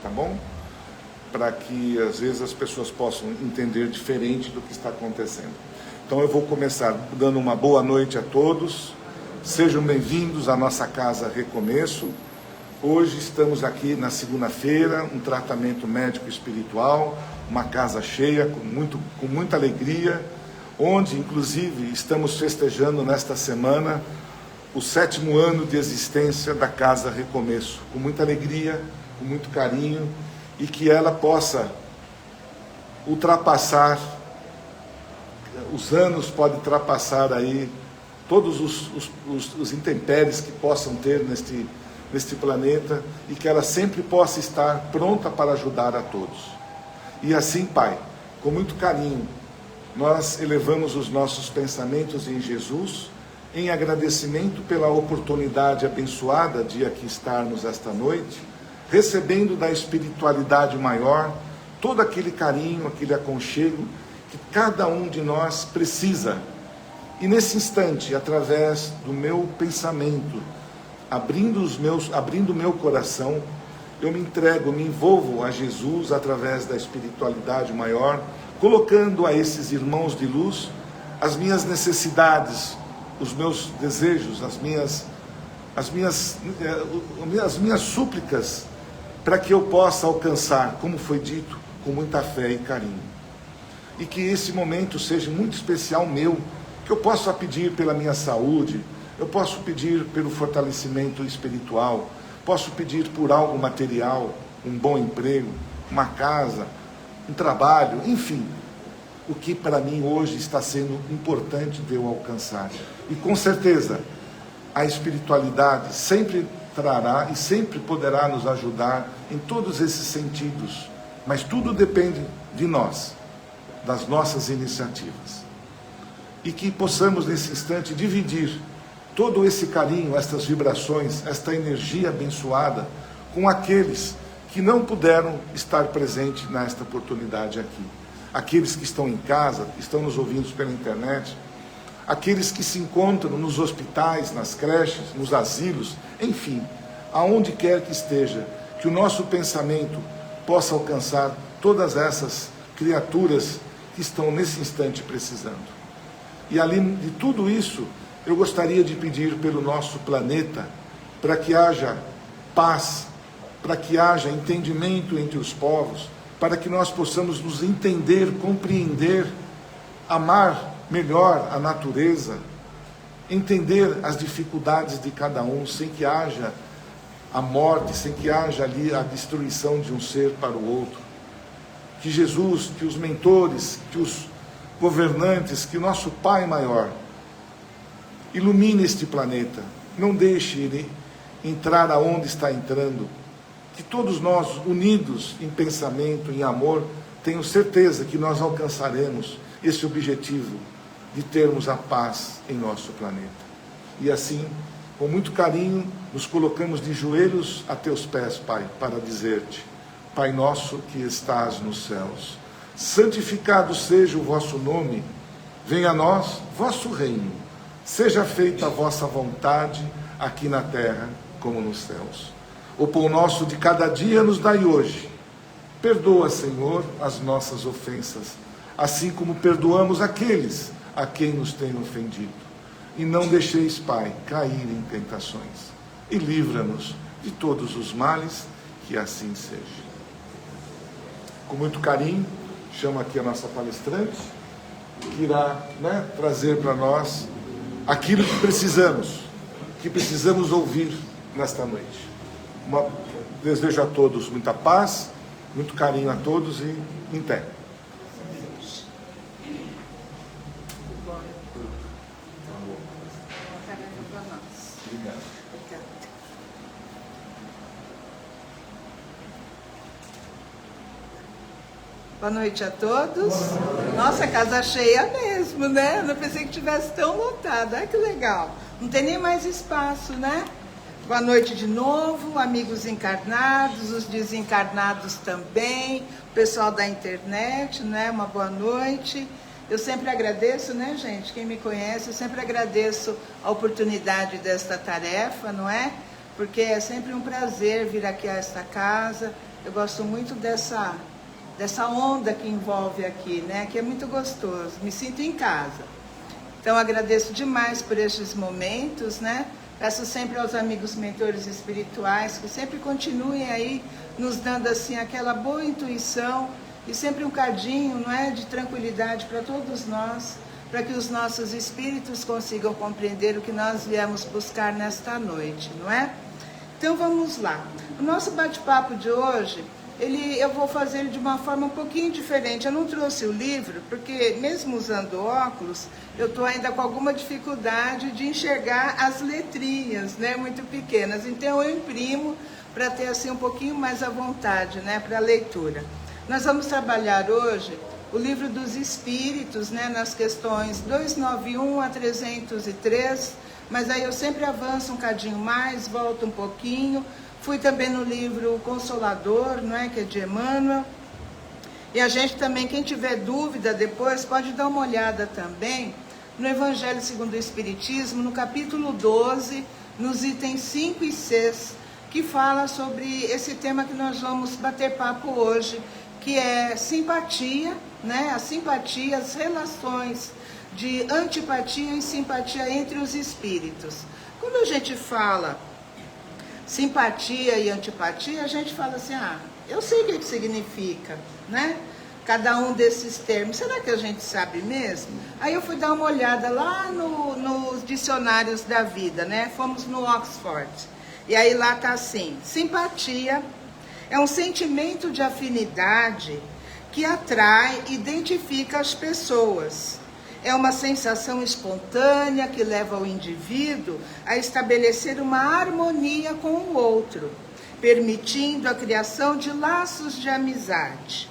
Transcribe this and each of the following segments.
tá bom? Para que às vezes as pessoas possam entender diferente do que está acontecendo. Então eu vou começar dando uma boa noite a todos. Sejam bem-vindos à nossa Casa Recomeço. Hoje estamos aqui na segunda-feira, um tratamento médico espiritual, uma casa cheia, com muita alegria, onde inclusive estamos festejando nesta semana o 7º ano de existência da Casa Recomeço, com muita alegria, com muito carinho, e que ela possa ultrapassar, os anos podem ultrapassar aí todos os intempéries que possam ter neste planeta, e que ela sempre possa estar pronta para ajudar a todos. E assim, Pai, com muito carinho, nós elevamos os nossos pensamentos em Jesus, em agradecimento pela oportunidade abençoada de aqui estarmos esta noite, recebendo da espiritualidade maior todo aquele carinho, aquele aconchego que cada um de nós precisa. E nesse instante, através do meu pensamento, abrindo o meu coração, eu me entrego, me envolvo a Jesus através da espiritualidade maior, colocando a esses irmãos de luz as minhas necessidades, os meus desejos, as minhas súplicas, para que eu possa alcançar, como foi dito, com muita fé e carinho. E que esse momento seja muito especial meu, que eu possa pedir pela minha saúde, eu posso pedir pelo fortalecimento espiritual, posso pedir por algo material, um bom emprego, uma casa, um trabalho, enfim, o que para mim hoje está sendo importante de eu alcançar. E com certeza, a espiritualidade sempre trará e sempre poderá nos ajudar em todos esses sentidos, mas tudo depende de nós, das nossas iniciativas. E que possamos nesse instante dividir todo esse carinho, estas vibrações, esta energia abençoada com aqueles que não puderam estar presentes nesta oportunidade aqui. Aqueles que estão em casa, que estão nos ouvindo pela internet, aqueles que se encontram nos hospitais, nas creches, nos asilos, enfim, aonde quer que esteja, que o nosso pensamento possa alcançar todas essas criaturas que estão nesse instante precisando. E além de tudo isso, eu gostaria de pedir pelo nosso planeta, para que haja paz, para que haja entendimento entre os povos, para que nós possamos nos entender, compreender, amar melhor a natureza, entender as dificuldades de cada um, sem que haja a morte, sem que haja ali a destruição de um ser para o outro. Que Jesus, que os mentores, que os governantes, que o nosso Pai maior ilumine este planeta, não deixe ele entrar aonde está entrando, que todos nós, unidos em pensamento, em amor, tenho certeza que nós alcançaremos esse objetivo de termos a paz em nosso planeta. E assim, com muito carinho, nos colocamos de joelhos a teus pés, Pai, para dizer-te: Pai nosso que estás nos céus, santificado seja o vosso nome, venha a nós vosso reino, seja feita a vossa vontade, aqui na terra como nos céus. O pão nosso de cada dia nos dai hoje. Perdoa, Senhor, as nossas ofensas, assim como perdoamos aqueles a quem nos têm ofendido. E não deixeis, Pai, cair em tentações. E livra-nos de todos os males, que assim seja. Com muito carinho, chamo aqui a nossa palestrante, que irá trazer para nós aquilo que precisamos ouvir nesta noite. Desejo a todos muita paz, muito carinho a todos e em pé. Obrigado. Boa noite a todos. Nossa, casa cheia mesmo, né? Não pensei que tivesse tão lotada. Ai, que legal. Não tem nem mais espaço, né? Boa noite de novo, amigos encarnados, os desencarnados também, o pessoal da internet, né? Uma boa noite. Eu sempre agradeço, né, gente? Quem me conhece, eu sempre agradeço a oportunidade desta tarefa, não é? Porque é sempre um prazer vir aqui a esta casa Eu gosto muito dessa onda que envolve aqui, né? Que é muito gostoso, me sinto em casa. Então agradeço demais por estes momentos, né? Peço sempre aos amigos mentores espirituais que sempre continuem aí nos dando assim aquela boa intuição e sempre um cadinho, não é, de tranquilidade para todos nós, para que os nossos espíritos consigam compreender o que nós viemos buscar nesta noite, não é? Então vamos lá. O nosso bate-papo de hoje, eu vou fazer ele de uma forma um pouquinho diferente. Eu não trouxe o livro, porque mesmo usando óculos, eu estou ainda com alguma dificuldade de enxergar as letrinhas, né, muito pequenas. Então eu imprimo para ter assim um pouquinho mais à vontade, né, para a leitura. Nós vamos trabalhar hoje o livro dos Espíritos, né, nas questões 291 a 303, mas aí eu sempre avanço um cadinho mais, volto um pouquinho. Fui também no livro Consolador, não é, que é de Emmanuel. E a gente também, quem tiver dúvida depois, pode dar uma olhada também no Evangelho segundo o Espiritismo, no capítulo 12, nos itens 5 e 6, que fala sobre esse tema que nós vamos bater papo hoje, que é simpatia, né? A simpatia, as relações de antipatia e simpatia entre os espíritos. Quando a gente fala simpatia e antipatia, a gente fala assim, eu sei o que significa, né? Cada um desses termos. Será que a gente sabe mesmo? Aí eu fui dar uma olhada lá nos dicionários da vida, né? Fomos no Oxford. E aí lá tá assim, simpatia é um sentimento de afinidade que atrai e identifica as pessoas. É uma sensação espontânea que leva o indivíduo a estabelecer uma harmonia com o outro, permitindo a criação de laços de amizade.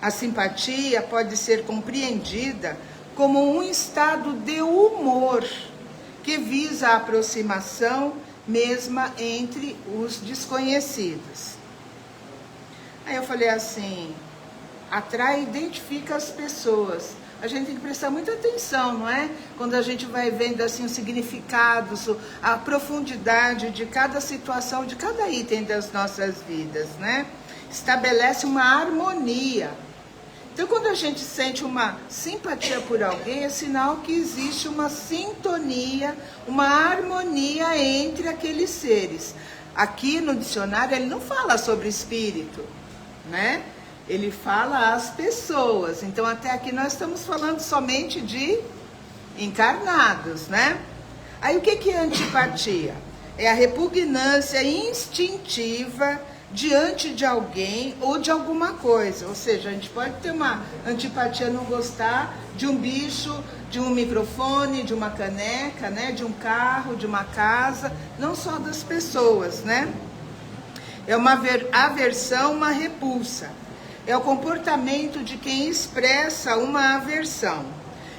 A simpatia pode ser compreendida como um estado de humor que visa a aproximação mesma entre os desconhecidos. Aí eu falei assim, atrai e identifica as pessoas. A gente tem que prestar muita atenção, não é? Quando a gente vai vendo assim os significados, a profundidade de cada situação, de cada item das nossas vidas, né? Estabelece uma harmonia. Então, quando a gente sente uma simpatia por alguém, é sinal que existe uma sintonia, uma harmonia entre aqueles seres. Aqui no dicionário ele não fala sobre espírito, né? Ele fala às pessoas. Então, até aqui nós estamos falando somente de encarnados, né? Aí, o que é antipatia? É a repugnância instintiva diante de alguém ou de alguma coisa. Ou seja, a gente pode ter uma antipatia, não gostar de um bicho, de um microfone, de uma caneca, né? De um carro, de uma casa, não só das pessoas, né? É uma aversão, uma repulsa. É o comportamento de quem expressa uma aversão.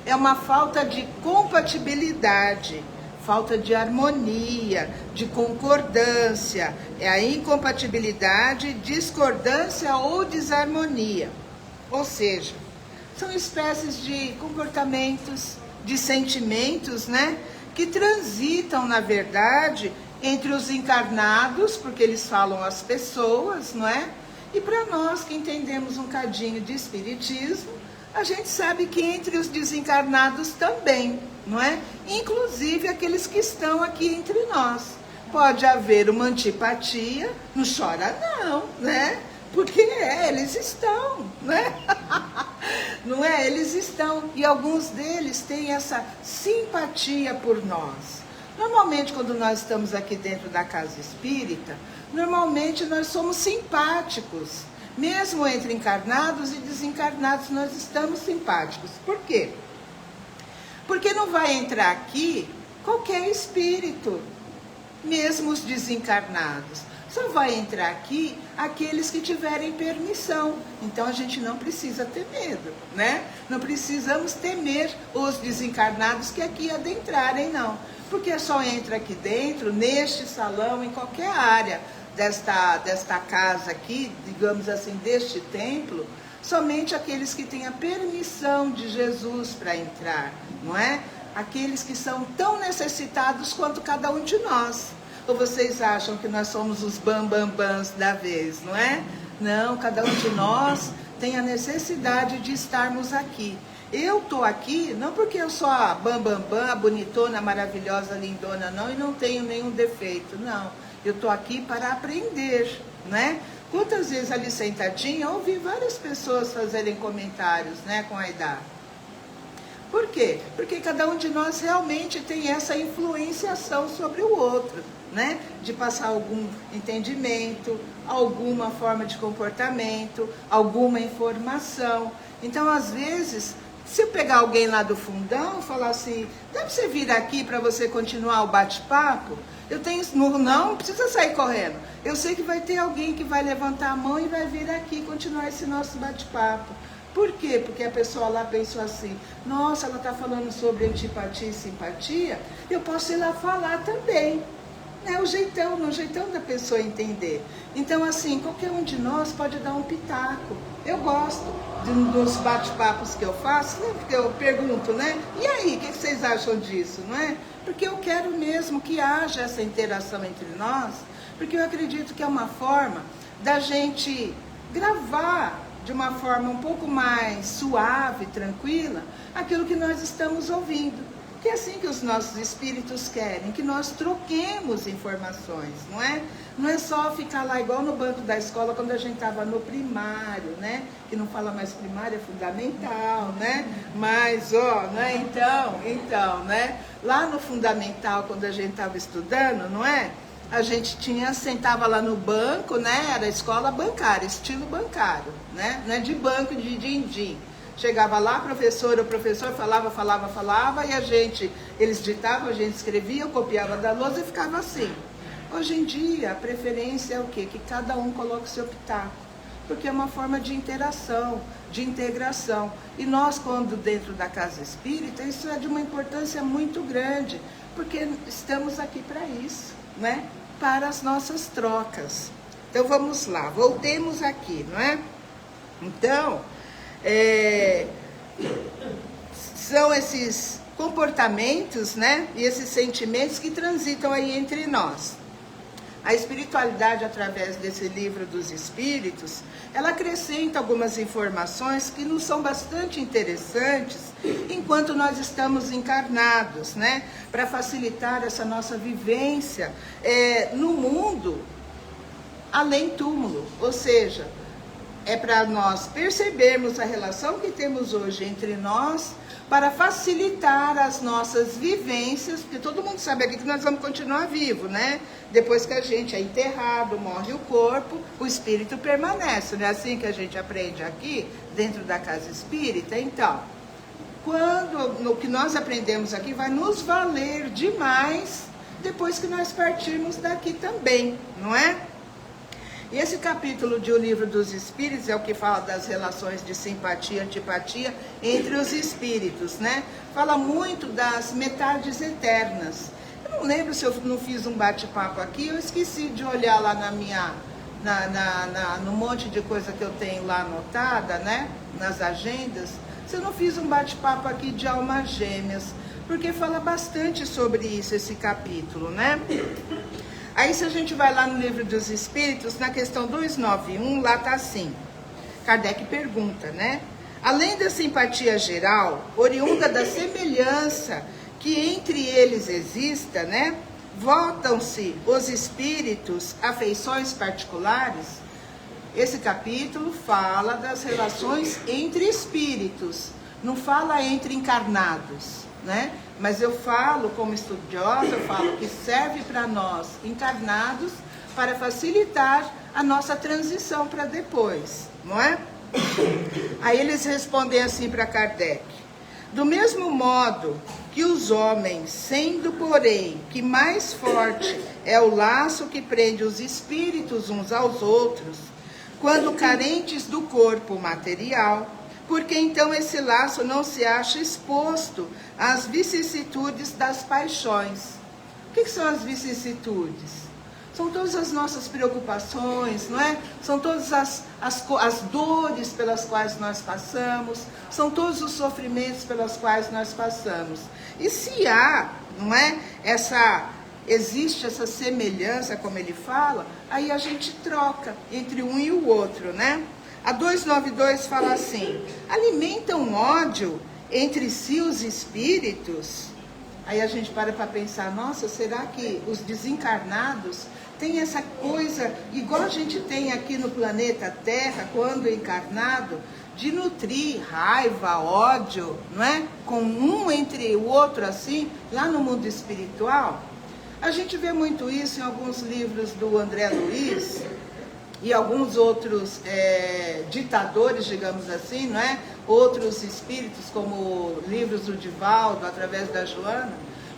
É uma falta de compatibilidade, falta de harmonia, de concordância. É a incompatibilidade, discordância ou desarmonia. Ou seja, são espécies de comportamentos, de sentimentos, né? Que transitam, na verdade, entre os encarnados, porque eles falam às pessoas, não é? E para nós que entendemos um cadinho de espiritismo, a gente sabe que entre os desencarnados também, não é? Inclusive aqueles que estão aqui entre nós. Pode haver uma antipatia, não chora não, né? Porque eles estão, né? Não é? Eles estão. E alguns deles têm essa simpatia por nós. Normalmente, quando nós estamos aqui dentro da casa espírita, normalmente nós somos simpáticos. Mesmo entre encarnados e desencarnados, nós estamos simpáticos. Por quê? Porque não vai entrar aqui qualquer espírito, mesmo os desencarnados. Só vai entrar aqui aqueles que tiverem permissão. Então a gente não precisa ter medo, né? Não precisamos temer os desencarnados que aqui adentrarem, não. Porque só entra aqui dentro, neste salão, em qualquer área desta casa aqui, digamos assim, deste templo, somente aqueles que têm a permissão de Jesus para entrar, não é? Aqueles que são tão necessitados quanto cada um de nós. Ou vocês acham que nós somos os bambambãs da vez, não é? Não, cada um de nós tem a necessidade de estarmos aqui. Eu estou aqui não porque eu sou a bambambam, a bonitona, maravilhosa, lindona, não, e não tenho nenhum defeito, não. Eu estou aqui para aprender, né? Quantas vezes ali sentadinha, eu ouvi várias pessoas fazerem comentários, né, com a Aida. Por quê? Porque cada um de nós realmente tem essa influenciação sobre o outro, né? De passar algum entendimento, alguma forma de comportamento, alguma informação. Então, às vezes, se eu pegar alguém lá do fundão e falar assim, dá pra você vir aqui para você continuar o bate-papo? Eu tenho, não precisa sair correndo. Eu sei que vai ter alguém que vai levantar a mão e vai vir aqui continuar esse nosso bate-papo. Por quê? Porque a pessoa lá pensou assim, nossa, ela está falando sobre antipatia e simpatia, eu posso ir lá falar também. É o jeitão da pessoa entender. Então, assim, qualquer um de nós pode dar um pitaco. Eu gosto dos bate-papos que eu faço, né? Porque eu pergunto, né? E aí, o que vocês acham disso, não é? Porque eu quero mesmo que haja essa interação entre nós, porque eu acredito que é uma forma da gente gravar de uma forma um pouco mais suave, tranquila, aquilo que nós estamos ouvindo. Que é assim que os nossos espíritos querem, que nós troquemos informações, não é? Não é só ficar lá igual no banco da escola quando a gente estava no primário, né? Que não fala mais primário, é fundamental, né? Mas, ó, né? Então, né? Lá no fundamental, quando a gente estava estudando, não é? A gente sentava lá no banco, né? Era escola bancária, estilo bancário, né? Não é de banco de din-din. Chegava lá, o professor falava, e eles ditavam, a gente escrevia, eu copiava da lousa e ficava assim. Hoje em dia, a preferência é o quê? Que cada um coloque o seu pitaco, porque é uma forma de interação, de integração. E nós, quando dentro da casa espírita, isso é de uma importância muito grande, porque estamos aqui para isso, né? Para as nossas trocas. Então, vamos lá, voltemos aqui, não é? Então, são esses comportamentos, né, e esses sentimentos que transitam aí entre nós. A espiritualidade, através desse livro dos Espíritos, ela acrescenta algumas informações que nos são bastante interessantes enquanto nós estamos encarnados, né, para facilitar essa nossa vivência no mundo além túmulo, ou seja, é para nós percebermos a relação que temos hoje entre nós, para facilitar as nossas vivências, porque todo mundo sabe aqui que nós vamos continuar vivo, né? Depois que a gente é enterrado, morre o corpo, o espírito permanece, não é assim que a gente aprende aqui, dentro da casa espírita? Então, o que nós aprendemos aqui vai nos valer demais depois que nós partirmos daqui também, não é? E esse capítulo de O Livro dos Espíritos é o que fala das relações de simpatia e antipatia entre os espíritos, né? Fala muito das metades eternas. Eu não lembro se eu não fiz um bate-papo aqui, eu esqueci de olhar lá no monte de coisa que eu tenho lá anotada, né? Nas agendas. Se eu não fiz um bate-papo aqui de almas gêmeas, porque fala bastante sobre isso, esse capítulo, né? Aí, se a gente vai lá no Livro dos Espíritos, na questão 291, lá está assim. Kardec pergunta, né? Além da simpatia geral, oriunda da semelhança que entre eles exista, né? Votam-se os espíritos a afeições particulares? Esse capítulo fala das relações entre espíritos, não fala entre encarnados, né? Mas eu falo, como estudiosa, eu falo que serve para nós, encarnados, para facilitar a nossa transição para depois, não é? Aí eles respondem assim para Kardec. Do mesmo modo que os homens, sendo, porém, que mais forte é o laço que prende os espíritos uns aos outros, quando carentes do corpo material, porque então esse laço não se acha exposto às vicissitudes das paixões. O que são as vicissitudes? São todas as nossas preocupações, não é? São todas as dores pelas quais nós passamos, são todos os sofrimentos pelos quais nós passamos. E se há, não é, essa existe essa semelhança, como ele fala, aí a gente troca entre um e o outro, né? A 292 fala assim: alimentam ódio entre si os espíritos? Aí a gente para pensar, nossa, será que os desencarnados têm essa coisa, igual a gente tem aqui no planeta Terra, quando encarnado, de nutrir raiva, ódio, não é? Com um entre o outro assim, lá no mundo espiritual? A gente vê muito isso em alguns livros do André Luiz e alguns outros ditadores, digamos assim, não é? Outros espíritos, como livros do Divaldo, através da Joana,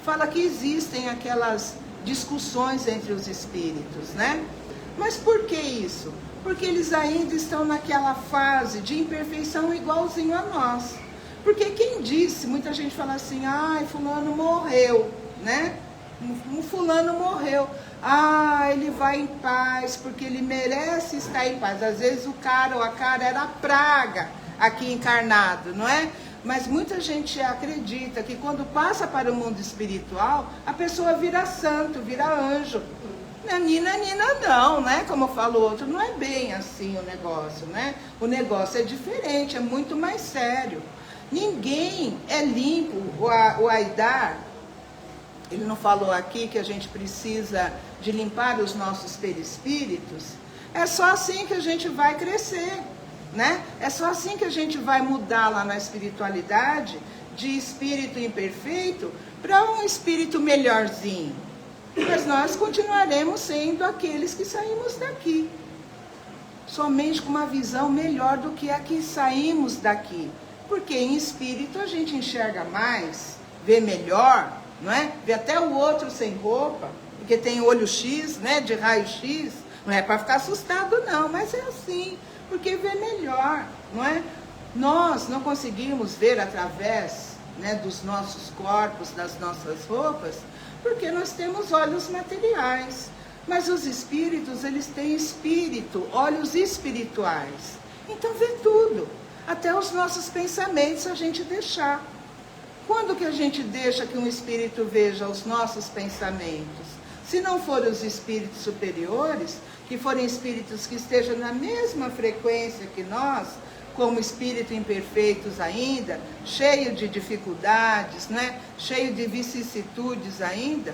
fala que existem aquelas discussões entre os espíritos, né? Mas por que isso? Porque eles ainda estão naquela fase de imperfeição igualzinho a nós. Porque quem disse, muita gente fala assim, ai, fulano morreu, né? Um fulano morreu. Ah, ele vai em paz, porque ele merece estar em paz. Às vezes o cara ou a cara era praga aqui encarnado, não é? Mas muita gente acredita que quando passa para o mundo espiritual, a pessoa vira santo, vira anjo. Nina, não, né? Como falou o outro, não é bem assim o negócio, né? O negócio é diferente, é muito mais sério. Ninguém é limpo. O Aidar, ele não falou aqui que a gente precisa de limpar os nossos perispíritos? É só assim que a gente vai crescer, né? É só assim que a gente vai mudar lá na espiritualidade, de espírito imperfeito para um espírito melhorzinho. Mas nós continuaremos sendo aqueles que saímos daqui, somente com uma visão melhor do que a que saímos daqui. Porque em espírito a gente enxerga mais, vê melhor, não é? Vê até o outro sem roupa, porque tem olho X, né, de raio X. Não é para ficar assustado não, mas é assim, porque vê melhor, não é? Nós não conseguimos ver através, né, dos nossos corpos, das nossas roupas, porque nós temos olhos materiais. Mas os espíritos, eles têm espírito, olhos espirituais. Então vê tudo, até os nossos pensamentos a gente deixar. Quando que a gente deixa que um espírito veja os nossos pensamentos? Se não forem os espíritos superiores, que forem espíritos que estejam na mesma frequência que nós, como espírito imperfeitos ainda, cheio de dificuldades, né? Cheio de vicissitudes ainda,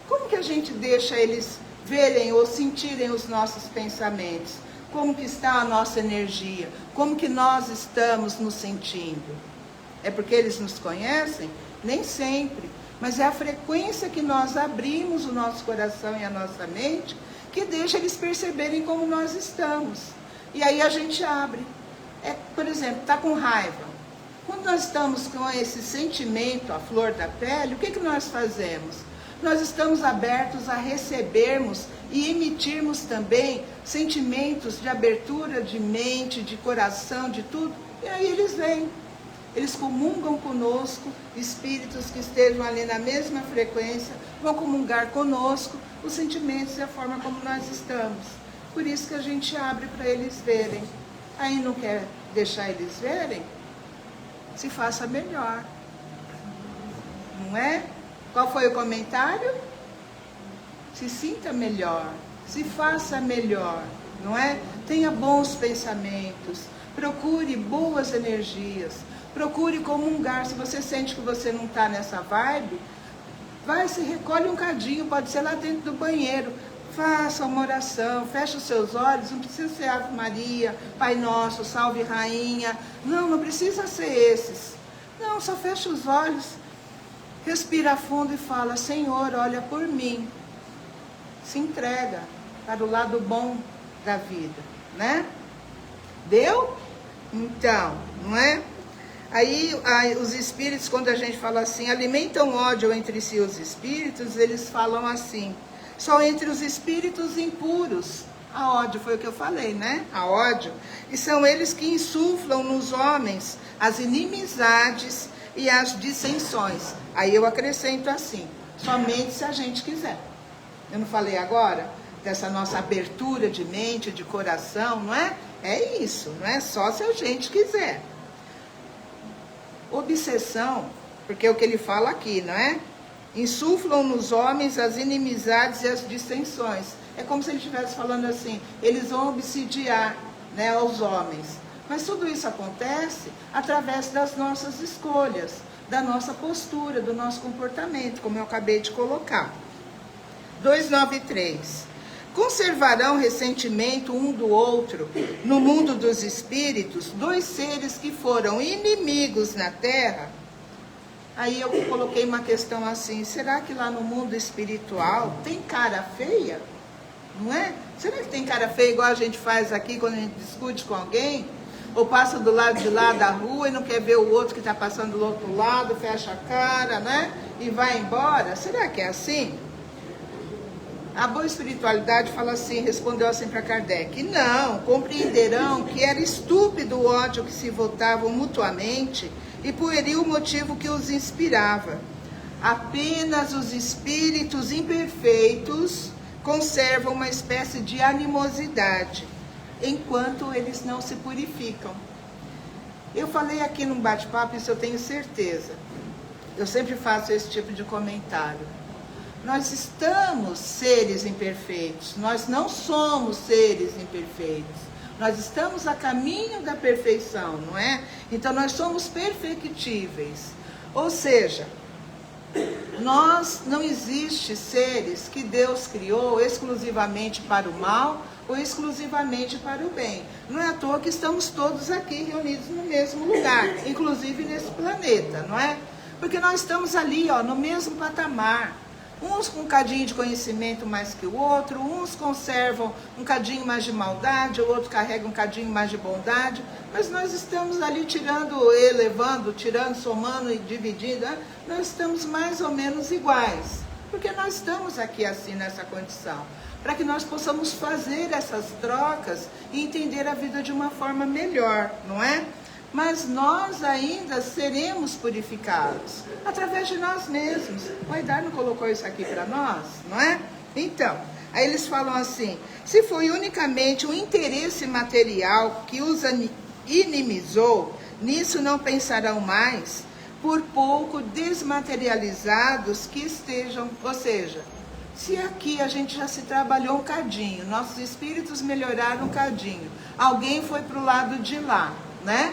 como que a gente deixa eles verem ou sentirem os nossos pensamentos? Como que está a nossa energia? Como que nós estamos nos sentindo? É porque eles nos conhecem? Nem sempre. Mas é a frequência que nós abrimos o nosso coração e a nossa mente que deixa eles perceberem como nós estamos. E aí a gente abre. Por exemplo, está com raiva. Quando nós estamos com esse sentimento à flor da pele, o que nós fazemos? Nós estamos abertos a recebermos e emitirmos também sentimentos de abertura de mente, de coração, de tudo. E aí eles vêm. Eles comungam conosco, espíritos que estejam ali na mesma frequência, vão comungar conosco os sentimentos e a forma como nós estamos. Por isso que a gente abre para eles verem. Aí não quer deixar eles verem? Se faça melhor. Não é? Qual foi o comentário? Se sinta melhor, se faça melhor, não é? Tenha bons pensamentos, procure boas energias, procure comungar. Se você sente que você não está nessa vibe, vai, se recolhe um cadinho, pode ser lá dentro do banheiro. Faça uma oração, feche os seus olhos, não precisa ser Ave Maria, Pai Nosso, Salve Rainha. Não precisa ser esses. Não, só fecha os olhos, respira fundo e fala: Senhor, olha por mim. Se entrega para o lado bom da vida, né? Deu? Então, não é? Aí os espíritos, quando a gente fala assim, alimentam ódio entre si os espíritos, eles falam assim: só entre os espíritos impuros. A ódio, foi o que eu falei, né? A ódio. E são eles que insuflam nos homens as inimizades e as dissensões. Aí eu acrescento assim: somente se a gente quiser. Eu não falei agora dessa nossa abertura de mente, de coração, não é? É isso, não é só se a gente quiser. Obsessão, porque é o que ele fala aqui, não é? insuflam nos homens as inimizades e as dissensões. É como se ele estivesse falando assim, eles vão obsidiar, né, aos homens. Mas tudo isso acontece através das nossas escolhas, da nossa postura, do nosso comportamento, como eu acabei de colocar. 293. Conservarão ressentimento um do outro no mundo dos espíritos, dois seres que foram inimigos na terra? Aí eu coloquei uma questão assim, será que lá no mundo espiritual tem cara feia? Não é? Será que tem cara feia igual a gente faz aqui quando a gente discute com alguém? Ou passa do lado de lá da rua e não quer ver o outro que está passando do outro lado, fecha a cara, né? E vai embora? Será que é assim? A boa espiritualidade fala assim, respondeu assim para Kardec, não, compreenderão que era estúpido o ódio que se votavam mutuamente e pueril o motivo que os inspirava. Apenas os espíritos imperfeitos conservam uma espécie de animosidade, enquanto eles não se purificam. Eu falei aqui num bate-papo, isso eu tenho certeza. Eu sempre faço esse tipo de comentário. Nós estamos seres imperfeitos, nós não somos seres imperfeitos. Nós estamos a caminho da perfeição, não é? Então nós somos perfectíveis. Ou seja, não existe seres que Deus criou exclusivamente para o mal ou exclusivamente para o bem. Não é à toa que estamos todos aqui reunidos no mesmo lugar, inclusive nesse planeta, não é? Porque nós estamos ali, ó, no mesmo patamar. Uns com um cadinho de conhecimento mais que o outro, uns conservam um cadinho mais de maldade, o outro carrega um cadinho mais de bondade, mas nós estamos ali tirando, elevando, tirando, somando e dividindo, né? Nós estamos mais ou menos iguais, porque nós estamos aqui assim nessa condição, para que nós possamos fazer essas trocas e entender a vida de uma forma melhor, não é? Mas nós ainda seremos purificados através de nós mesmos. O Aidar não colocou isso aqui para nós, não é? Então, aí eles falam assim, se foi unicamente o interesse material que os inimizou, nisso não pensarão mais, por pouco desmaterializados que estejam, ou seja, se aqui a gente já se trabalhou um cadinho, nossos espíritos melhoraram um cadinho, alguém foi para o lado de lá, né?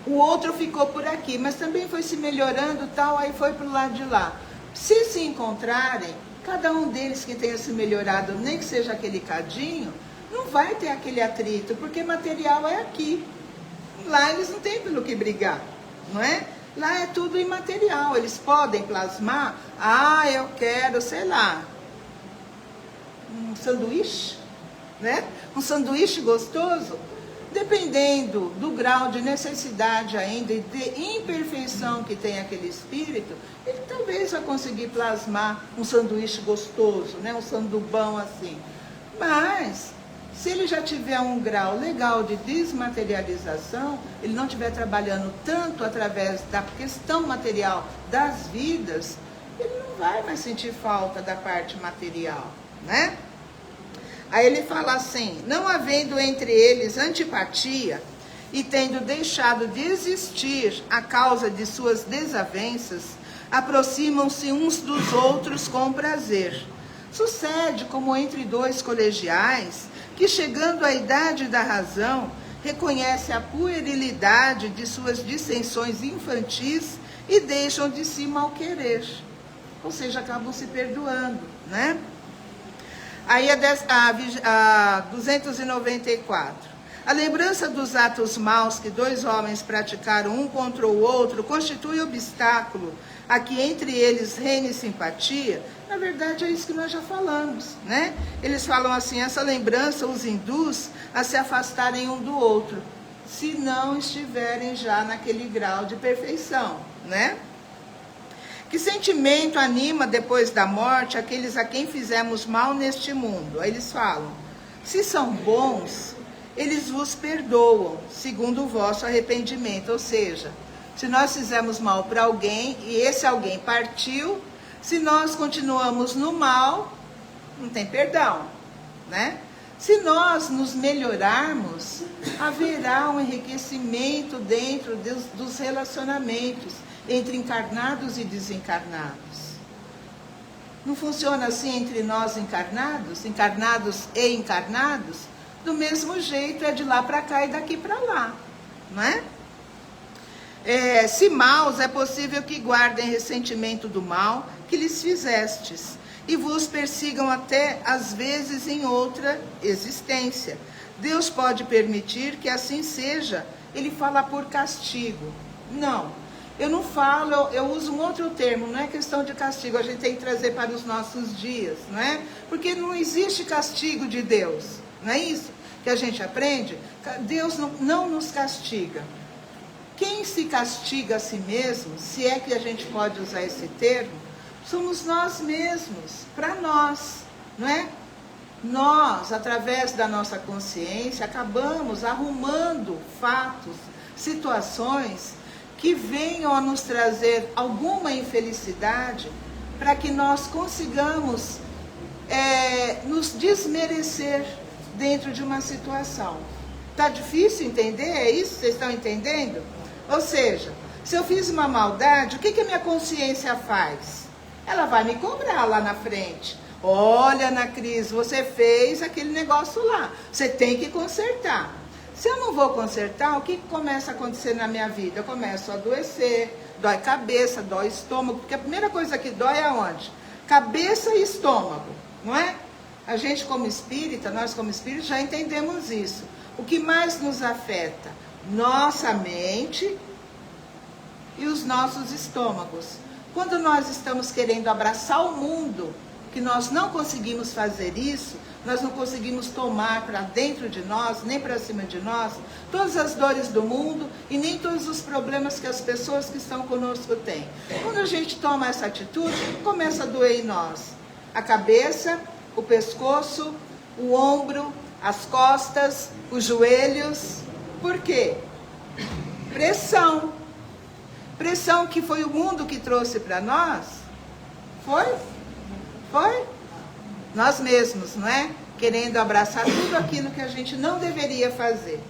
O outro ficou por aqui, mas também foi se melhorando tal, aí foi para o lado de lá. Se encontrarem, cada um deles que tenha se melhorado, nem que seja aquele cadinho, não vai ter aquele atrito, porque material é aqui. Lá eles não têm pelo que brigar, não é? Lá é tudo imaterial, eles podem plasmar, eu quero, sei lá, um sanduíche, né? Um sanduíche gostoso. Dependendo do grau de necessidade ainda e de imperfeição que tem aquele espírito, ele talvez vai conseguir plasmar um sanduíche gostoso, né? Um sandubão assim. Mas, se ele já tiver um grau legal de desmaterialização, ele não estiver trabalhando tanto através da questão material das vidas, ele não vai mais sentir falta da parte material, né? Aí ele fala assim, não havendo entre eles antipatia e tendo deixado de existir a causa de suas desavenças, aproximam-se uns dos outros com prazer. Sucede como entre dois colegiais, que chegando à idade da razão, reconhece a puerilidade de suas dissensões infantis e deixam de se malquerer. Ou seja, acabam se perdoando, né? Aí a 294. A lembrança dos atos maus que dois homens praticaram um contra o outro constitui obstáculo a que entre eles reine simpatia. Na verdade é isso que nós já falamos, né? Eles falam assim, essa lembrança os induz a se afastarem um do outro, se não estiverem já naquele grau de perfeição, né? Que sentimento anima depois da morte aqueles a quem fizemos mal neste mundo? Aí eles falam, se são bons, eles vos perdoam, segundo o vosso arrependimento. Ou seja, se nós fizemos mal para alguém e esse alguém partiu, se nós continuamos no mal, não tem perdão, né? Se nós nos melhorarmos, haverá um enriquecimento dentro dos relacionamentos entre encarnados e desencarnados, Não funciona assim entre nós encarnados, encarnados e encarnados? Do mesmo jeito, é de lá para cá e daqui para lá, não é? Se maus, é possível que guardem ressentimento do mal que lhes fizestes, e vos persigam até, às vezes, em outra existência. Deus pode permitir que assim seja. Ele fala por castigo. Não, eu não falo, eu uso um outro termo, não é questão de castigo, a gente tem que trazer para os nossos dias, não é? Porque não existe castigo de Deus, não é isso que a gente aprende? Deus não nos castiga. Quem se castiga a si mesmo, se é que a gente pode usar esse termo, somos nós mesmos, para nós, não é? Nós, através da nossa consciência, acabamos arrumando fatos, situações que venham a nos trazer alguma infelicidade, para que nós consigamos nos desmerecer dentro de uma situação. Tá difícil entender? É isso? Vocês estão entendendo? Ou seja, se eu fiz uma maldade, o que a minha consciência faz? Ela vai me cobrar lá na frente. Olha, Ana Cris, você fez aquele negócio lá, você tem que consertar. Se eu não vou consertar, o que começa a acontecer na minha vida? Eu começo a adoecer, dói cabeça, dói estômago, porque a primeira coisa que dói é onde? Cabeça e estômago, não é? A gente como espírita, nós como espíritos já entendemos isso. O que mais nos afeta? Nossa mente e os nossos estômagos. Quando nós estamos querendo abraçar o mundo, que nós não conseguimos fazer isso, nós não conseguimos tomar para dentro de nós, nem para cima de nós, todas as dores do mundo e nem todos os problemas que as pessoas que estão conosco têm. Quando a gente toma essa atitude, começa a doer em nós. A cabeça, o pescoço, o ombro, as costas, os joelhos. Por quê? Pressão. Pressão que foi o mundo que trouxe para nós. Foi? Nós mesmos, não é? Querendo abraçar tudo aquilo que a gente não deveria fazer.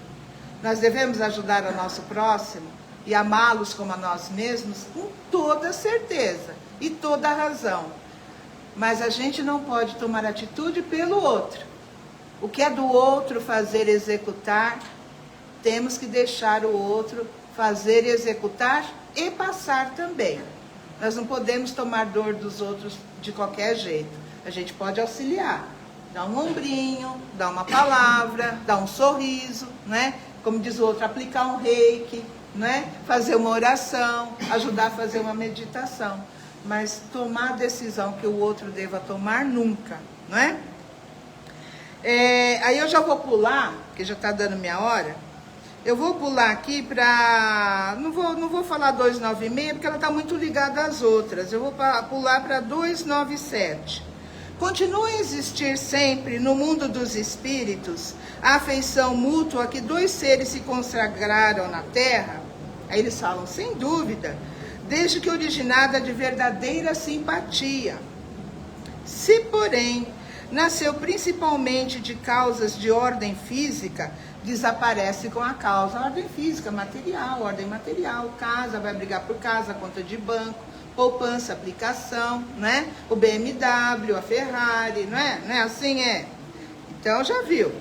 Nós devemos ajudar o nosso próximo e amá-los como a nós mesmos com toda certeza e toda razão. Mas a gente não pode tomar atitude pelo outro. O que é do outro fazer e executar, temos que deixar o outro fazer e executar e passar também. Nós não podemos tomar dor dos outros de qualquer jeito. A gente pode auxiliar, dar um ombrinho, dar uma palavra, dar um sorriso, né? Como diz o outro, aplicar um reiki, né? Fazer uma oração, ajudar a fazer uma meditação. Mas tomar a decisão que o outro deva tomar, nunca, não é? Aí eu já vou pular, porque já está dando minha hora. Eu vou pular aqui para... Não vou falar 296, porque ela está muito ligada às outras. Eu vou pular para 297. Continua a existir sempre no mundo dos espíritos a afeição mútua que dois seres se consagraram na Terra? Aí eles falam, sem dúvida, desde que originada de verdadeira simpatia. Se, porém, nasceu principalmente de causas de ordem física, desaparece com a causa. Ordem física, material, ordem material, casa, vai brigar por casa, conta de banco, poupança, aplicação, né? O BMW, a Ferrari, não é? Não é assim? Então, já viu.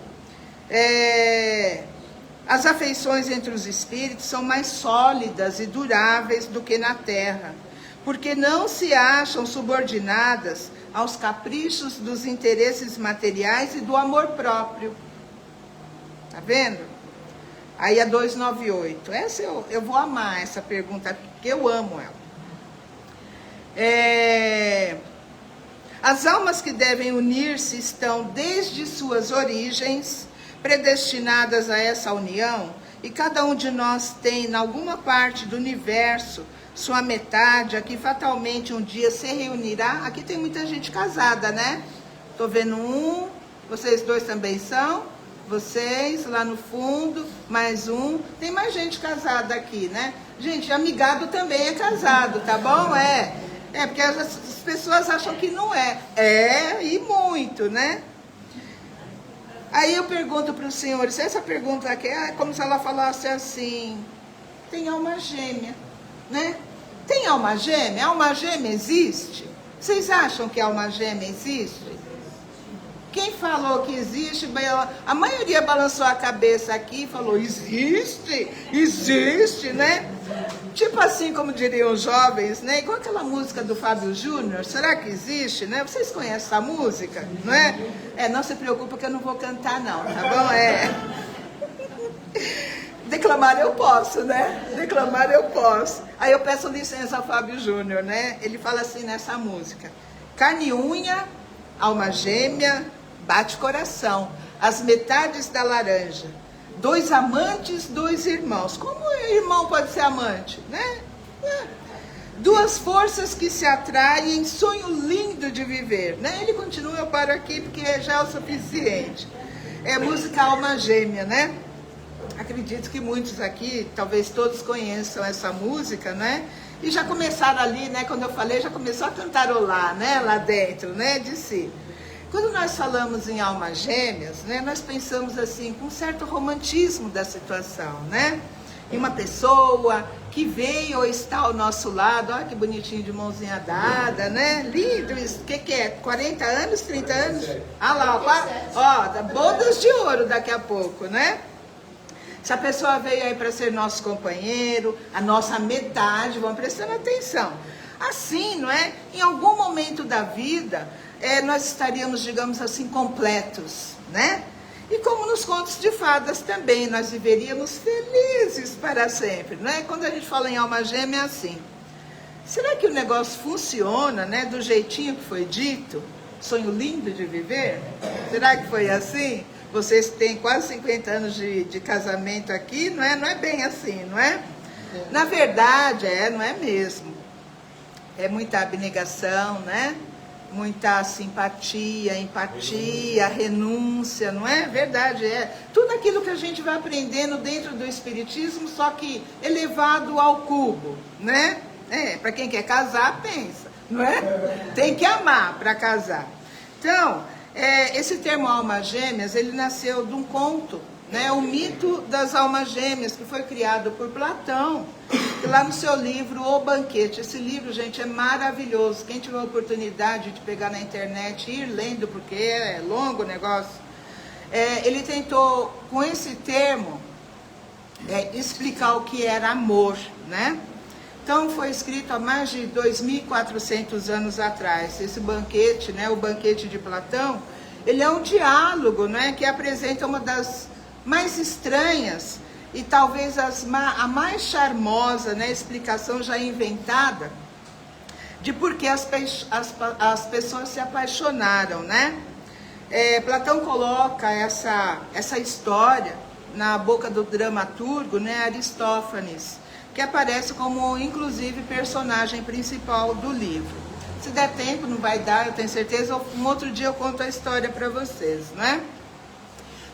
As afeições entre os espíritos são mais sólidas e duráveis do que na Terra, porque não se acham subordinadas aos caprichos dos interesses materiais e do amor próprio. Tá vendo? Aí a 298. Essa eu vou amar essa pergunta, porque eu amo ela. As almas que devem unir-se estão, desde suas origens, predestinadas a essa união, e cada um de nós tem, em alguma parte do universo, sua metade, a que fatalmente um dia se reunirá. Aqui tem muita gente casada, né? Tô vendo um, vocês dois também são. Vocês, lá no fundo, mais um. Tem mais gente casada aqui, né? Gente, amigado também é casado, tá bom? Porque as pessoas acham que não é. E muito, né? Aí eu pergunto para os senhores, essa pergunta aqui é como se ela falasse assim, tem alma gêmea, né? Tem alma gêmea? Alma gêmea existe? Vocês acham que a alma gêmea existe? Quem falou que existe, a maioria balançou a cabeça aqui e falou, existe, existe, né? Tipo assim, como diriam os jovens, né? Igual aquela música do Fábio Júnior, será que existe, né? Vocês conhecem essa música, não é? Não se preocupa que eu não vou cantar não, tá bom? Declamar eu posso, né? Declamar eu posso. Aí eu peço licença ao Fábio Júnior, né? Ele fala assim nessa música, carne e unha, alma gêmea, bate coração, as metades da laranja, 2 amantes, 2 irmãos. Como irmão pode ser amante, né? 2 forças que se atraem, sonho lindo de viver, né? Ele continua, eu paro aqui porque já é o suficiente. É música alma gêmea, né? Acredito que muitos aqui, talvez todos conheçam essa música, né? E já começaram ali, né? Quando eu falei, já começou a cantarolar, né? Lá dentro, né? De si. Quando nós falamos em almas gêmeas, né, nós pensamos assim, com um certo romantismo da situação, né? Em uma pessoa que veio ou está ao nosso lado, olha que bonitinho de mãozinha dada, né? Lindo isso. O que é? 40 anos, 30 anos? Ah lá, ó, bodas de ouro daqui a pouco, né? Se a pessoa veio aí para ser nosso companheiro, a nossa metade, vamos prestando atenção. Assim, não é? Em algum momento da vida, nós estaríamos, digamos assim, completos, né? E como nos contos de fadas também, nós viveríamos felizes para sempre, não é? Quando a gente fala em alma gêmea, é assim. Será que o negócio funciona, né? Do jeitinho que foi dito? Sonho lindo de viver? Será que foi assim? Vocês têm quase 50 anos de casamento aqui, não é? Não é bem assim, não é? Na verdade, não é mesmo. É muita abnegação, né? Muita simpatia, empatia, renúncia, não é? Verdade, tudo aquilo que a gente vai aprendendo dentro do Espiritismo, só que elevado ao cubo, né? Para quem quer casar, pensa, não é? Tem que amar para casar. Então, esse termo almas gêmeas, ele nasceu de um conto, né? O mito das almas gêmeas, que foi criado por Platão, lá no seu livro O Banquete. Esse livro, gente, é maravilhoso. Quem tiver a oportunidade de pegar na internet e ir lendo, porque é longo o negócio, ele tentou, com esse termo, explicar o que era amor, né? Então, foi escrito há mais de 2.400 anos atrás. Esse banquete, né, o Banquete de Platão, ele é um diálogo, né, que apresenta uma das mais estranhas e talvez a mais charmosa, né, explicação já inventada de por que as pessoas se apaixonaram, né? Platão coloca essa história na boca do dramaturgo, né, Aristófanes, que aparece como, inclusive, personagem principal do livro. Se der tempo, não vai dar, eu tenho certeza, um outro dia eu conto a história para vocês, né?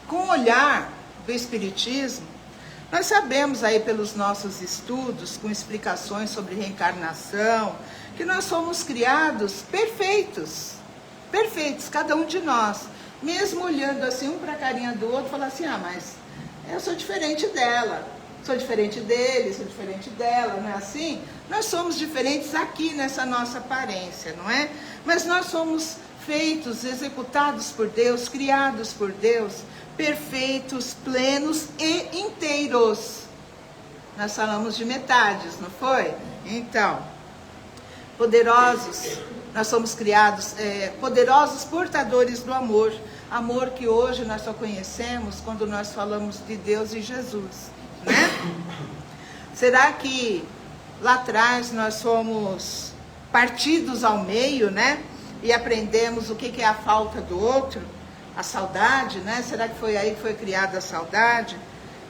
Com o olhar do Espiritismo, nós sabemos aí pelos nossos estudos, com explicações sobre reencarnação, que nós somos criados perfeitos, cada um de nós. Mesmo olhando assim, um para a carinha do outro, falar assim, mas eu sou diferente dela, sou diferente dele, sou diferente dela, não é assim? Nós somos diferentes aqui nessa nossa aparência, não é? Mas nós somos feitos, executados por Deus, criados por Deus, perfeitos, plenos e inteiros. Nós falamos de metades, não foi? Então, poderosos, nós somos criados, poderosos portadores do amor. Amor que hoje nós só conhecemos quando nós falamos de Deus e Jesus, né? Será que lá atrás nós fomos partidos ao meio, né? E aprendemos o que é a falta do outro? A saudade, né? Será que foi aí que foi criada a saudade?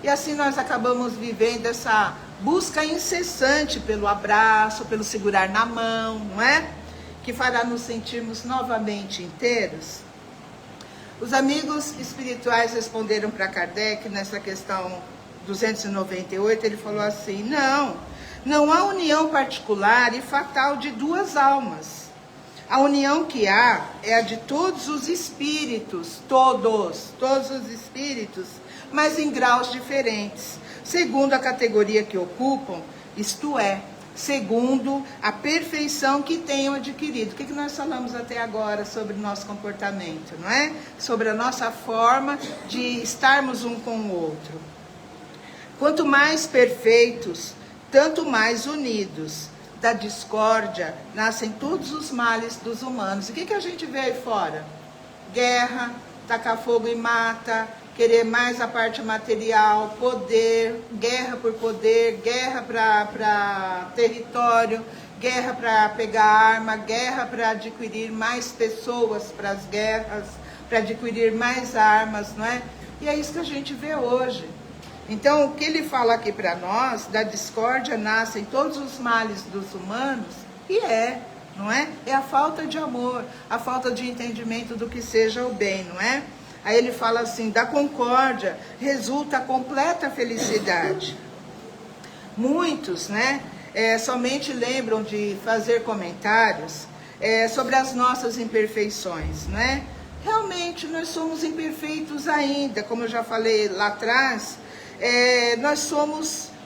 E assim nós acabamos vivendo essa busca incessante pelo abraço, pelo segurar na mão, não é? Que fará nos sentirmos novamente inteiros. Os amigos espirituais responderam para Kardec nessa questão 298, ele falou assim, não há união particular e fatal de 2 almas. A união que há é a de todos os espíritos, todos os espíritos, mas em graus diferentes, segundo a categoria que ocupam, isto é, segundo a perfeição que tenham adquirido. O que nós falamos até agora sobre o nosso comportamento, não é? Sobre a nossa forma de estarmos um com o outro. Quanto mais perfeitos, tanto mais unidos. Da discórdia nascem todos os males dos humanos. E o que a gente vê aí fora? Guerra, tacar fogo e mata, querer mais a parte material, poder, guerra por poder, guerra para território, guerra para pegar arma, guerra para adquirir mais pessoas para as guerras, para adquirir mais armas, não é? E é isso que a gente vê hoje. Então, o que ele fala aqui para nós, da discórdia nascem todos os males dos humanos, e não é? É a falta de amor, a falta de entendimento do que seja o bem, não é? Aí ele fala assim, da concórdia resulta a completa felicidade. Muitos, né, somente lembram de fazer comentários sobre as nossas imperfeições, né? Realmente, nós somos imperfeitos ainda, como eu já falei lá atrás,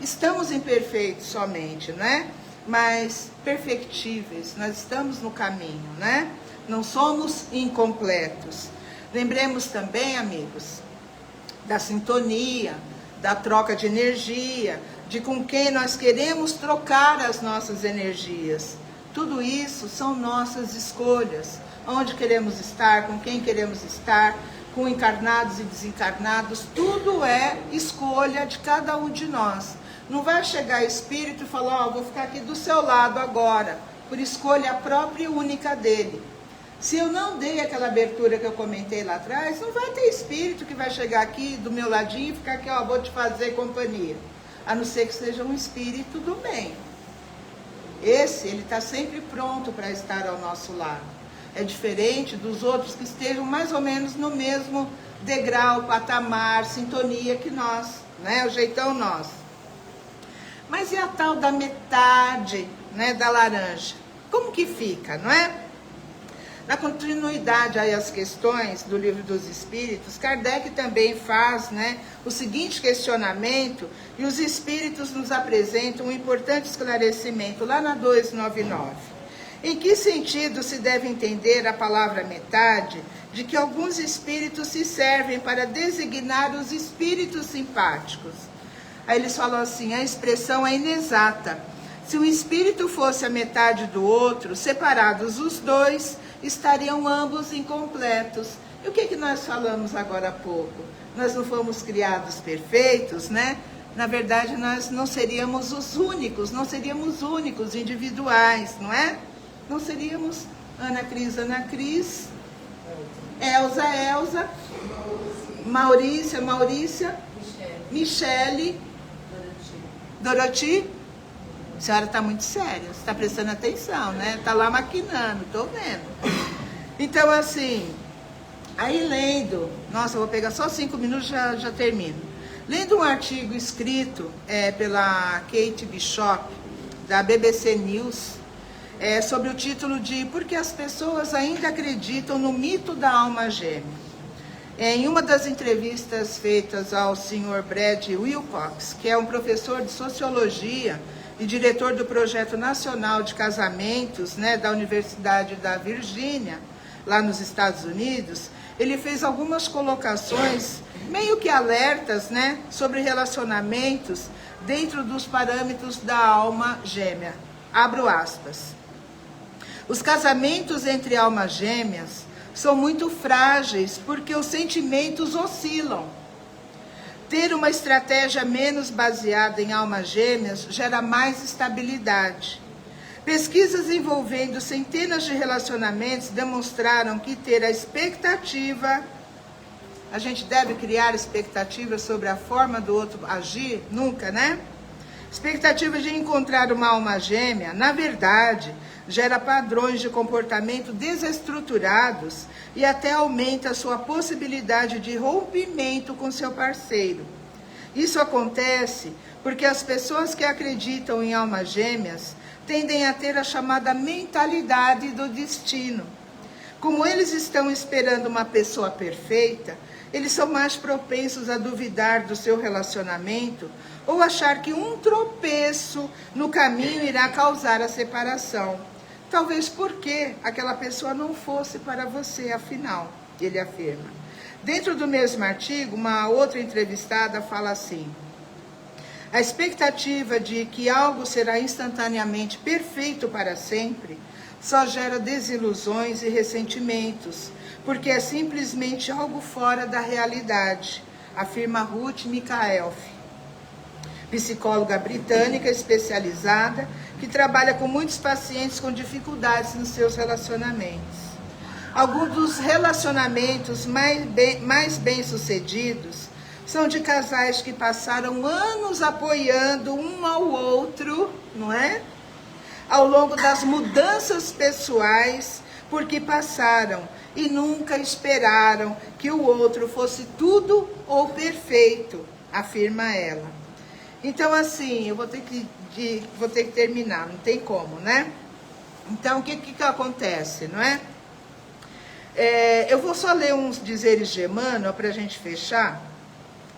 estamos imperfeitos somente, né? Mas perfectíveis, nós estamos no caminho, né? Não somos incompletos. Lembremos também, amigos, da sintonia, da troca de energia, de com quem nós queremos trocar as nossas energias. Tudo isso são nossas escolhas. Onde queremos estar, com quem queremos estar, com encarnados e desencarnados, tudo é escolha de cada um de nós. Não vai chegar espírito e falar, vou ficar aqui do seu lado agora, por escolha própria e única dele. Se eu não dei aquela abertura que eu comentei lá atrás, não vai ter espírito que vai chegar aqui do meu ladinho e ficar aqui, vou te fazer companhia. A não ser que seja um espírito do bem. Ele está sempre pronto para estar ao nosso lado. É diferente dos outros que estejam mais ou menos no mesmo degrau, patamar, sintonia que nós, né? O jeitão nosso. Mas e a tal da metade, né, da laranja? Como que fica, não é? Na continuidade aí às questões do Livro dos Espíritos, Kardec também faz, né, o seguinte questionamento, e os Espíritos nos apresentam um importante esclarecimento, lá na 299. Em que sentido se deve entender a palavra metade, de que alguns espíritos se servem para designar os espíritos simpáticos? Aí eles falam assim, a expressão é inexata. Se um espírito fosse a metade do outro, separados os dois, estariam ambos incompletos. E o que nós falamos agora há pouco? Nós não fomos criados perfeitos, né? Na verdade, nós não seríamos os únicos, não seríamos únicos, individuais, não é? Não seríamos Ana Cris, Elza, Maurícia, Michele, Doroti. A senhora está muito séria, você está prestando atenção, né? Está lá maquinando, estou vendo. Então, assim, aí lendo, nossa, eu vou pegar só 5 minutos, já termino. Lendo um artigo escrito pela Kate Bishop, da BBC News, sobre o título de Por que as pessoas ainda acreditam no mito da alma gêmea. Em uma das entrevistas feitas ao Sr. Brad Wilcox, que é um professor de Sociologia e diretor do Projeto Nacional de Casamentos, né, da Universidade da Virgínia, lá nos Estados Unidos, ele fez algumas colocações meio que alertas, né, sobre relacionamentos dentro dos parâmetros da alma gêmea. Abro aspas. Os casamentos entre almas gêmeas são muito frágeis porque os sentimentos oscilam. Ter uma estratégia menos baseada em almas gêmeas gera mais estabilidade. Pesquisas envolvendo centenas de relacionamentos demonstraram que ter a expectativa, a gente deve criar expectativas sobre a forma do outro agir? Nunca, né? Expectativa de encontrar uma alma gêmea, na verdade, gera padrões de comportamento desestruturados e até aumenta a sua possibilidade de rompimento com seu parceiro. Isso acontece porque as pessoas que acreditam em almas gêmeas tendem a ter a chamada mentalidade do destino. Como eles estão esperando uma pessoa perfeita, eles são mais propensos a duvidar do seu relacionamento ou achar que um tropeço no caminho irá causar a separação. Talvez porque aquela pessoa não fosse para você, afinal, ele afirma. Dentro do mesmo artigo, uma outra entrevistada fala assim: a expectativa de que algo será instantaneamente perfeito para sempre só gera desilusões e ressentimentos, porque é simplesmente algo fora da realidade, afirma Ruth Mikaelf, psicóloga britânica especializada que trabalha com muitos pacientes com dificuldades nos seus relacionamentos. Alguns dos relacionamentos mais bem-sucedidos são de casais que passaram anos apoiando um ao outro, não é? Ao longo das mudanças pessoais por que passaram e nunca esperaram que o outro fosse tudo ou perfeito, afirma ela. Então, assim, eu vou ter que terminar, não tem como, né? Então, o que acontece, não é? Eu vou só ler uns dizeres de Emmanuel para a gente fechar.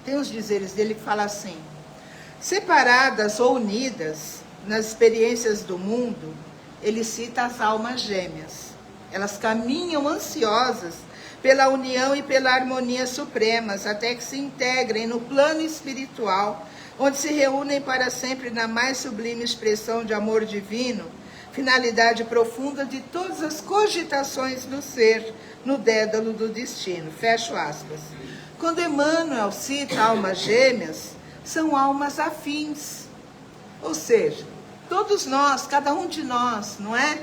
Tem uns dizeres dele que fala assim: separadas ou unidas nas experiências do mundo, ele cita as almas gêmeas. Elas caminham ansiosas pela união e pela harmonia supremas, até que se integrem no plano espiritual, onde se reúnem para sempre na mais sublime expressão de amor divino, finalidade profunda de todas as cogitações do ser, no dédalo do destino. Fecho aspas. Quando Emmanuel cita almas gêmeas, são almas afins. Ou seja, todos nós, cada um de nós, não é?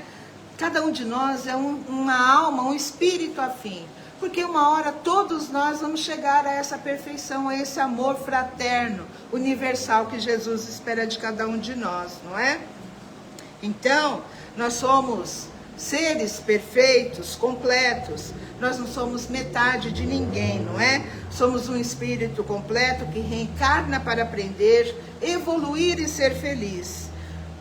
Cada um de nós é uma alma, um espírito afim. Porque uma hora todos nós vamos chegar a essa perfeição, a esse amor fraterno, universal que Jesus espera de cada um de nós, não é? Então, nós somos seres perfeitos, completos. Nós não somos metade de ninguém, não é? Somos um espírito completo que reencarna para aprender, evoluir e ser feliz.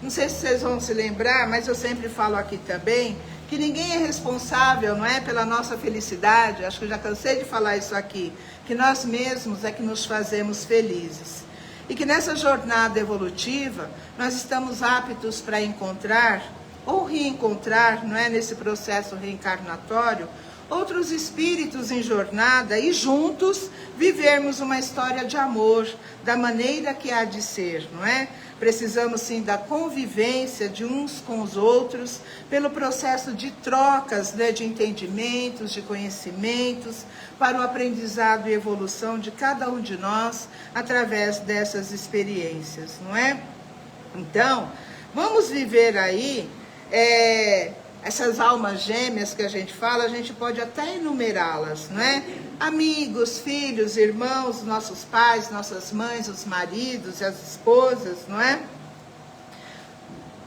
Não sei se vocês vão se lembrar, mas eu sempre falo aqui também, que ninguém é responsável, não é, pela nossa felicidade. Acho que eu já cansei de falar isso aqui, que nós mesmos é que nos fazemos felizes. E que nessa jornada evolutiva, nós estamos aptos para encontrar ou reencontrar, não é, nesse processo reencarnatório, outros espíritos em jornada e juntos vivermos uma história de amor da maneira que há de ser, não é? Precisamos sim da convivência de uns com os outros, pelo processo de trocas, né, de entendimentos, de conhecimentos, para o aprendizado e evolução de cada um de nós através dessas experiências, não é? Então, vamos viver aí essas almas gêmeas que a gente fala, a gente pode até enumerá-las, não é? Amigos, filhos, irmãos, nossos pais, nossas mães, os maridos e as esposas, não é?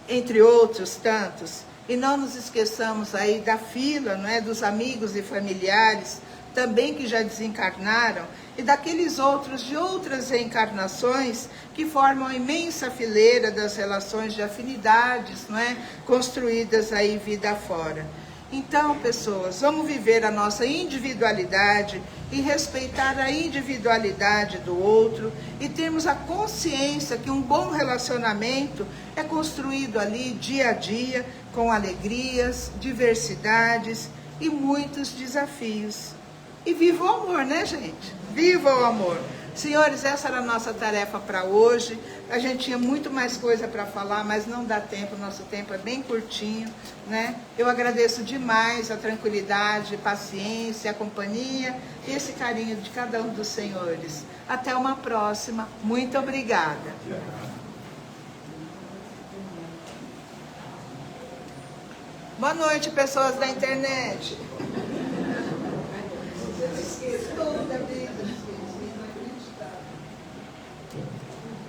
Entre outros tantos. E não nos esqueçamos aí da fila, não é? Dos amigos e familiares, também que já desencarnaram, e daqueles outros de outras reencarnações que formam a imensa fileira das relações de afinidades, não é? Construídas aí vida afora. Então, pessoas, vamos viver a nossa individualidade e respeitar a individualidade do outro e termos a consciência que um bom relacionamento é construído ali dia a dia com alegrias, diversidades e muitos desafios. E viva o amor, né, gente? Viva o amor! Senhores, essa era a nossa tarefa para hoje. A gente tinha muito mais coisa para falar, mas não dá tempo, nosso tempo é bem curtinho, né? Eu agradeço demais a tranquilidade, a paciência, a companhia e esse carinho de cada um dos senhores. Até uma próxima. Muito obrigada. Boa noite, pessoas da internet.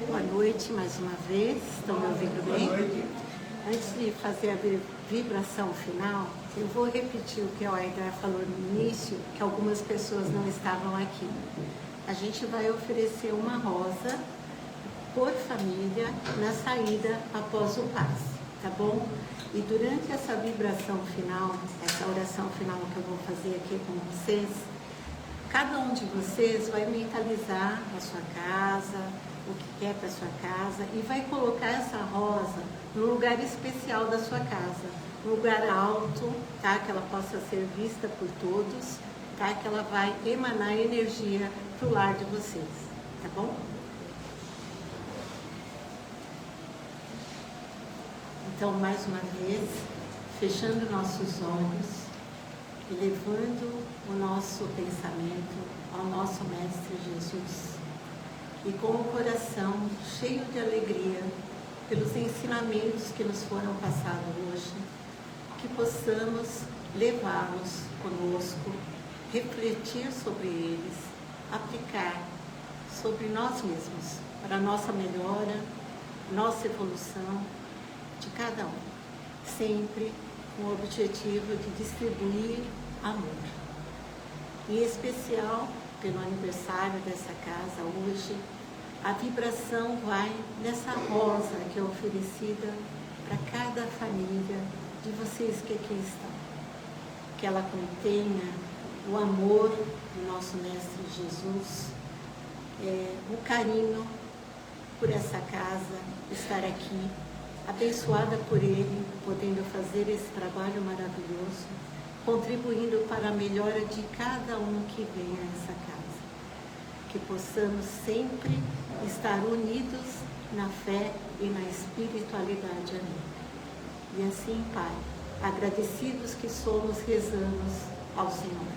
Boa noite mais uma vez, estão me ouvindo bem? Antes de fazer a vibração final, eu vou repetir o que a Aida falou no início, que algumas pessoas não estavam aqui. A gente vai oferecer uma rosa por família na saída após o passe, tá bom? E durante essa vibração final, essa oração final que eu vou fazer aqui com vocês, cada um de vocês vai mentalizar a sua casa, o que quer para a sua casa, e vai colocar essa rosa no lugar especial da sua casa, um lugar alto, tá? Que ela possa ser vista por todos, tá? Que ela vai emanar energia para o lar de vocês, tá bom? Então, mais uma vez, fechando nossos olhos, elevando o nosso pensamento ao nosso Mestre Jesus e com o coração cheio de alegria pelos ensinamentos que nos foram passados hoje, que possamos levá-los conosco, refletir sobre eles, aplicar sobre nós mesmos, para a nossa melhora, nossa evolução de cada um, sempre com o objetivo de distribuir amor. Em especial, pelo aniversário dessa casa hoje, a vibração vai nessa rosa que é oferecida para cada família de vocês que aqui estão. Que ela contenha o amor do nosso Mestre Jesus, o carinho por essa casa, estar aqui, abençoada por Ele, podendo fazer esse trabalho maravilhoso, contribuindo para a melhora de cada um que vem a essa casa. Que possamos sempre estar unidos na fé e na espiritualidade amiga. E assim, Pai, agradecidos que somos, rezamos ao Senhor.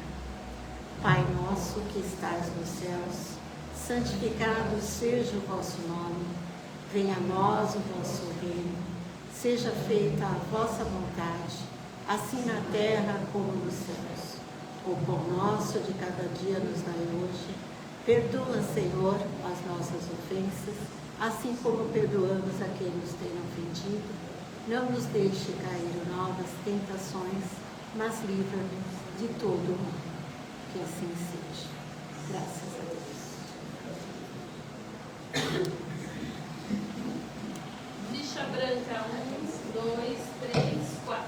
Pai nosso que estás nos céus, santificado seja o vosso nome. Venha a nós o vosso reino, seja feita a vossa vontade, assim na terra como nos céus. O pão nosso de cada dia nos dai hoje. Perdoa, Senhor, as nossas ofensas, assim como perdoamos a quem nos tem ofendido. Não nos deixe cair em novas tentações, mas livra-nos de todo o mal. Que assim seja. Graças a Deus. Ficha branca 1, 2, 3, 4.